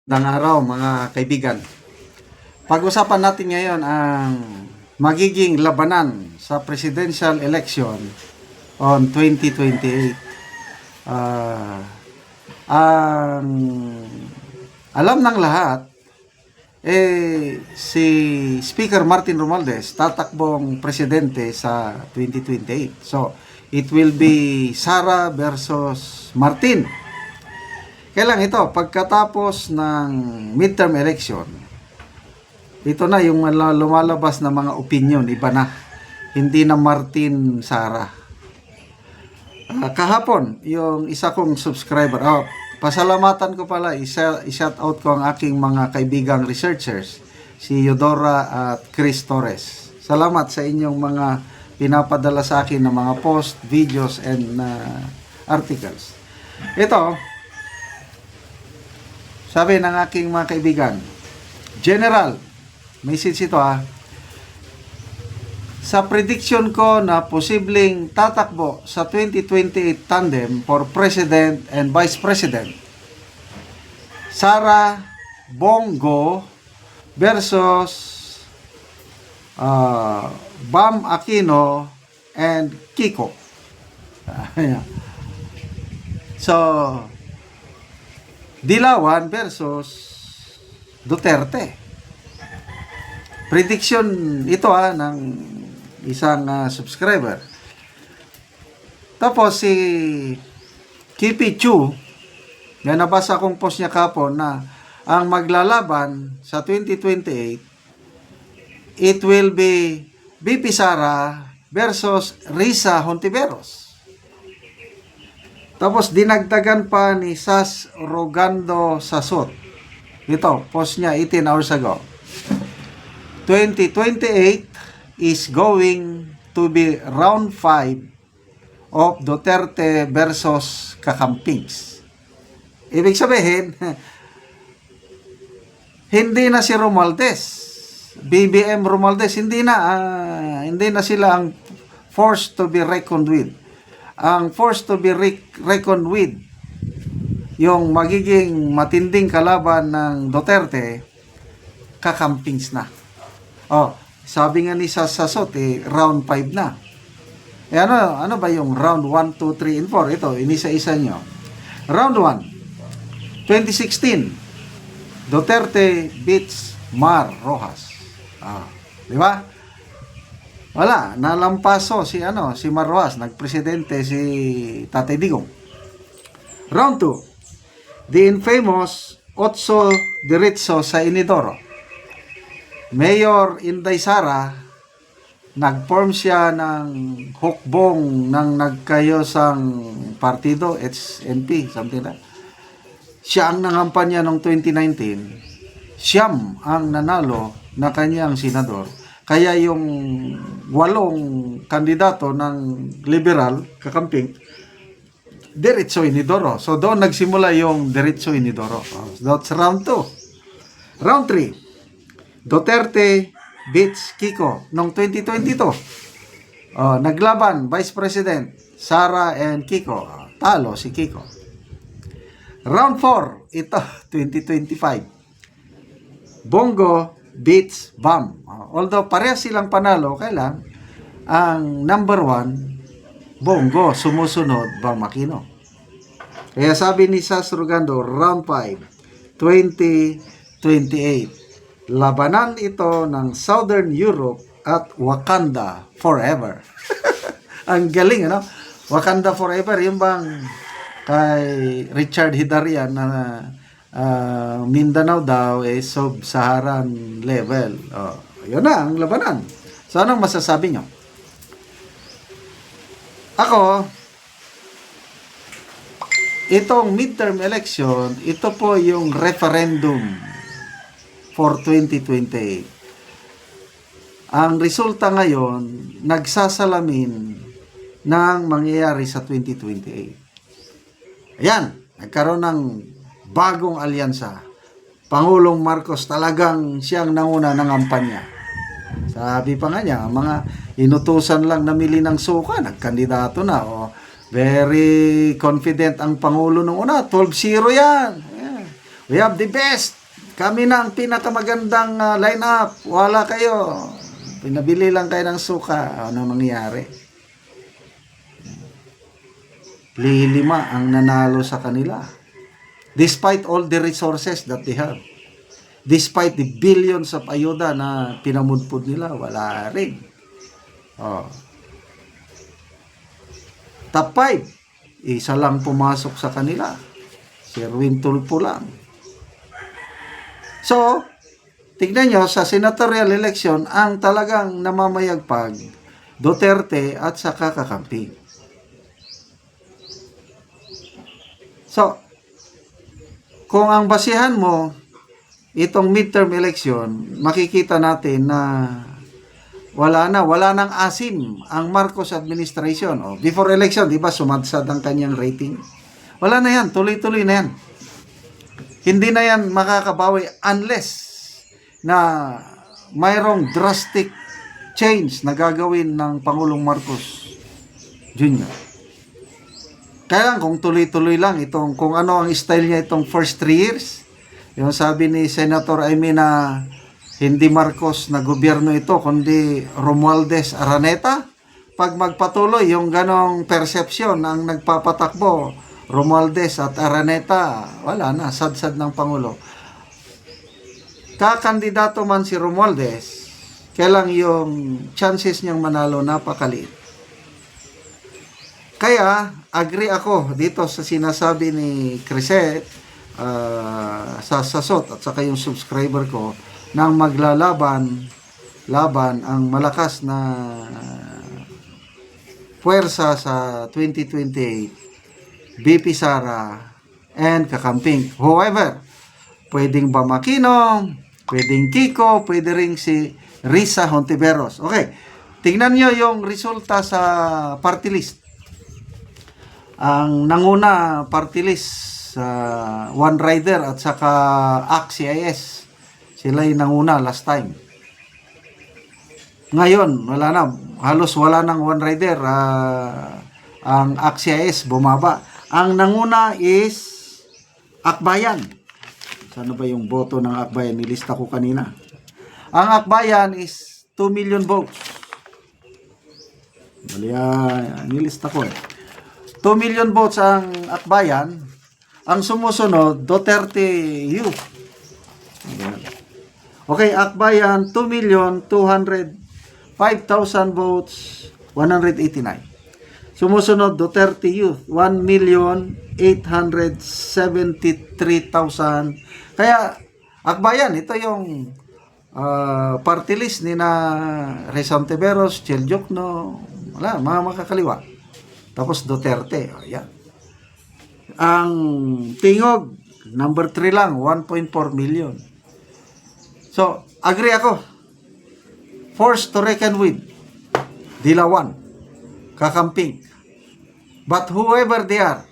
Magandang araw mga kaibigan. Pag-usapan natin ngayon ang magiging labanan sa presidential election on 2028. Ang alam ng lahat, si Speaker Martin Romualdez tatakbong presidente sa 2028. So, it will be Sara versus Martin. Kailan ito? Pagkatapos ng midterm election, ito na yung lumalabas na mga opinion, iba na. Hindi na Martin Sara. Kahapon, yung isa kong subscriber, pasalamatan ko pala, i-shout out ko ang aking mga kaibigang researchers, si Eudora at Chris Torres. Salamat sa inyong mga pinapadala sa akin ng mga post, videos, and articles. Ito, sabi ng aking mga kaibigan, General, message ito sa prediction ko na posibleng tatakbo sa 2028 tandem for President and Vice President, Sara Bongo versus Bam Aquino and Kiko. So, Dilawan versus Duterte. Prediction ito ng isang subscriber. Tapos si Kipi Chu, na nabasa kong post niya kapon na ang maglalaban sa 2028, it will be BP Sara versus Risa Hontiveros. Tapos dinagdagan pa ni Sas Rogando Sasot. Ito, post niya 18 hours ago. 2028 is going to be round 5 of Duterte versus Kakampings. Ibig sabihin, hindi na si Romualdez, BBM Romualdez, hindi na sila ang forced to be reckoned with. Ang forced to be reckoned with, yung magiging matinding kalaban ng Duterte, Kakampings na. Sabi nga ni Sasasot, round 5 na. Ano ba yung round 1, 2, 3, and 4? Ito, inisa-isa nyo. Round 1, 2016, Duterte beats Mar Rojas. Di ba? Wala, nalampaso si Mar Rojas, nagpresidente si Tatay Digong. Round 2, the infamous Otso Diritso sa Inidoro. Mayor Inday Sara, nag-form siya ng hukbong ng nagkayosang partido, HNP, something like that. Siya ang nangampanya noong 2019. Siyam ang nanalo na kanyang senador. Kaya yung 8 kandidato ng liberal, Kakamping, Diretso Inidoro. So doon nagsimula yung Diretso Inidoro. That's round 2. Round 3, Duterte beats Kiko noong 2022. Naglaban, Vice President, Sara and Kiko. Talo si Kiko. Round 4, ito, 2025. Bongo beats Bam. Although parehas silang panalo, kailan ang number 1, Bongo, sumusunod Bam Aquino. Kaya sabi ni Sas Rogando, round 5, 2028. Labanan ito ng Southern Europe at Wakanda Forever. Ang galing, Wakanda Forever, yung bang kay Richard Hidarian na Mindanao daw sub-Saharan level. Yun na ang labanan. So, anong masasabi nyo? Ako, itong midterm election, ito po yung referendum for 2028. Ang resulta ngayon, nagsasalamin ng mangyayari sa 2028. Ayan, nagkaroon ng bagong alyansa. Pangulong Marcos talagang siyang nanguna ng kampanya. Sabi pa nga niya, mga inutusan lang namili ng suka, nagkandidato na. Very confident ang Pangulo nung una, 12-0 yan. We have the best. Kami na ang pinakamagandang lineup. Wala kayo. Pinabili lang kayo ng suka. Ano nangyari? Lima ang nanalo sa kanila. Despite all the resources that they have. Despite the billions of ayuda na pinamudpod nila, wala rin. Oh. Top 5, isa lang pumasok sa kanila. Si Erwin Tulfo lang. So, tignan nyo, sa senatorial election, ang talagang namamayagpag, Duterte at saka kakamping. So, kung ang basihan mo, itong midterm election, makikita natin na wala nang asim ang Marcos administration. Oh, before election, di ba, sumadsad ang kanyang rating? Wala na yan, tuloy-tuloy na yan. Hindi na yan makakabawi unless na mayroong drastic change na gagawin ng Pangulong Marcos Jr. Kaya lang, kung tuloy-tuloy lang itong, kung ano ang style niya itong first 3 years, yung sabi ni Senator Amy na hindi Marcos na gobyerno ito, kundi Romualdez Araneta, pag magpatuloy yung ganong perception ang nagpapatakbo, Romualdez at Araneta, wala na, sad-sad ng Pangulo. Kakandidato man si Romualdez, kailang yung chances niyang manalo napakaliit. Kaya, agree ako dito sa sinasabi ni Crisette, sa SOT at saka yung subscriber ko, nang maglalaban ang malakas na puwersa sa 2028, BP Sara and kakamping. However, pwedeng Bamakino, pwedeng Kiko, pwede ring si Risa Hontiveros. Okay, tingnan nyo yung resulta sa party list. Ang nanguna party list sa One Rider at saka ACT-CIS, sila yung nanguna last time. Ngayon, wala na, halos wala nang One Rider. Ang ACT-CIS bumaba. Ang nanguna is Akbayan. Saan ba yung boto ng Akbayan? Nilista ko kanina. Ang Akbayan is 2 million votes. Nilista ko eh. 2 million votes ang Akbayan. Ang sumusunod, Duterte Youth. Okay, Akbayan, 2,205,000 votes, 189. Sumusunod, Duterte Youth, 1,873,000. Kaya, Akbayan, ito yung party list ni na Rizal Tiveros, Chel Jokno, wala, mga makakaliwa. Tapos Duterte, ayan. Ang Tingog, number 3 lang, 1.4 million. So, agree ako. Forced to reckon with. Dilawan. Kakamping. But whoever they are,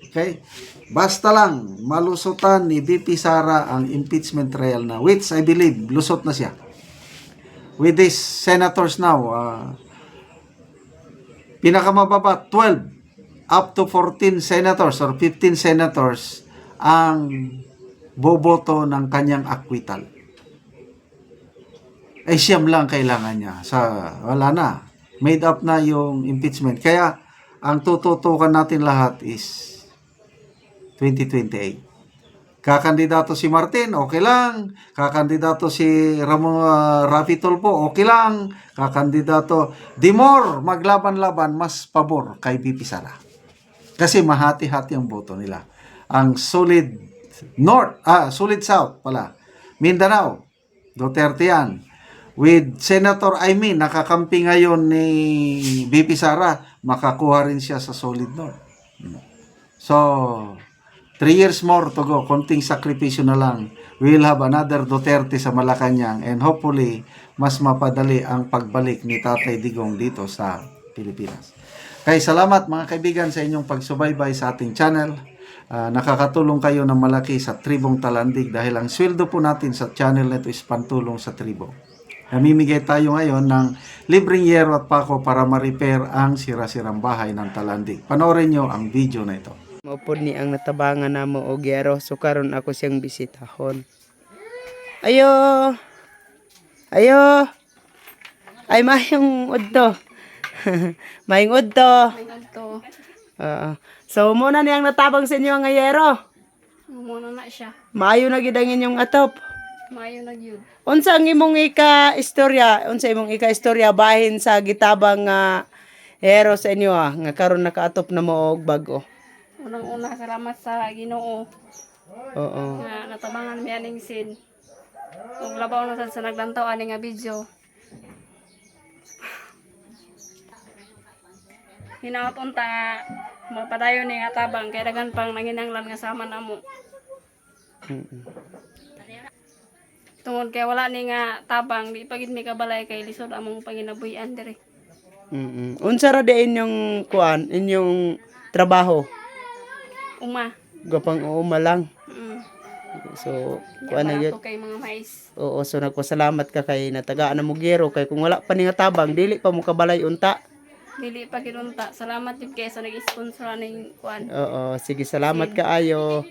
okay, basta lang malusutan ni BP Sara ang impeachment trial na, which I believe, lusot na siya. With these senators now, pinakamababa, 12 up to 14 senators or 15 senators ang boboto ng kanyang acquittal. Eh, siyam lang kailangan niya. Wala na. Made up na yung impeachment. Kaya, ang tututukan natin lahat is 2028. Kakandidato si Martin, okay lang. Kakandidato si Rafi Tulfo, okay lang. Kakandidato, the more maglaban-laban, mas pabor kay BP Sara. Kasi mahati-hati ang boto nila. Ang solid North, solid South pala. Mindanao, Duterte yan. With Senator Amy, nakakampi ngayon ni BP Sara, makakuha rin siya sa solid North. So, 3 years more to go. Konting sakripisyo na lang. We will have another Duterte sa Malacanang and hopefully, mas mapadali ang pagbalik ni Tatay Digong dito sa Pilipinas. Kaya salamat mga kaibigan sa inyong pagsubaybay sa ating channel. Nakakatulong kayo ng malaki sa Tribong Talandig dahil ang sweldo po natin sa channel nito is pantulong sa tribo. Namimigay tayo ngayon ng libreng yero at pako para ma-repair ang sira-sirang bahay ng Talandig. Panoorin nyo ang video na ito. Maupod ni ang natabangan na mo og yero. So karon ako siyang bisitahon. Ayo. Ayo. Ay mayong udto. Mayong udto. Ayun to. So muna niyang natabang sa inyo ang yero. Muna na siya. Maayo na gid ang inyong atop. Mayo na yun. Unsa ang imong ika-istorya? Unsa imong ika-istorya bahin sa gitabang nga hero sa inyo nga karon nakaatop na mo og bag-o. Unang-una, salamat sa Ginoo Oo. nga natabangan mi aning sin. Ug labaw na sad sa naglantaw ani nga video. Hinaot unta nga mapadayon ni nga tabang kay daghan pang nanginanglan nga sama namo. Mm-mm. Tungod kay wala ni nga tabang di pagid mi kabalay kay lisod among panginabuhian diri. Mm-mm. Unsa ra di inyong kuan, inyong trabaho? Uma. Gapang uuma lang. Mm. So, kuan na Para gyud. to kay mga mais. Oo, so nagpasalamat ka kay natagaan na mo gero kay kung wala pa ni nga tabang dili pa mo kabalay unta. Dili pa gid unta. Salamat jud kay sa nag-sponsor ning kuan. Oo, sige salamat kaayo.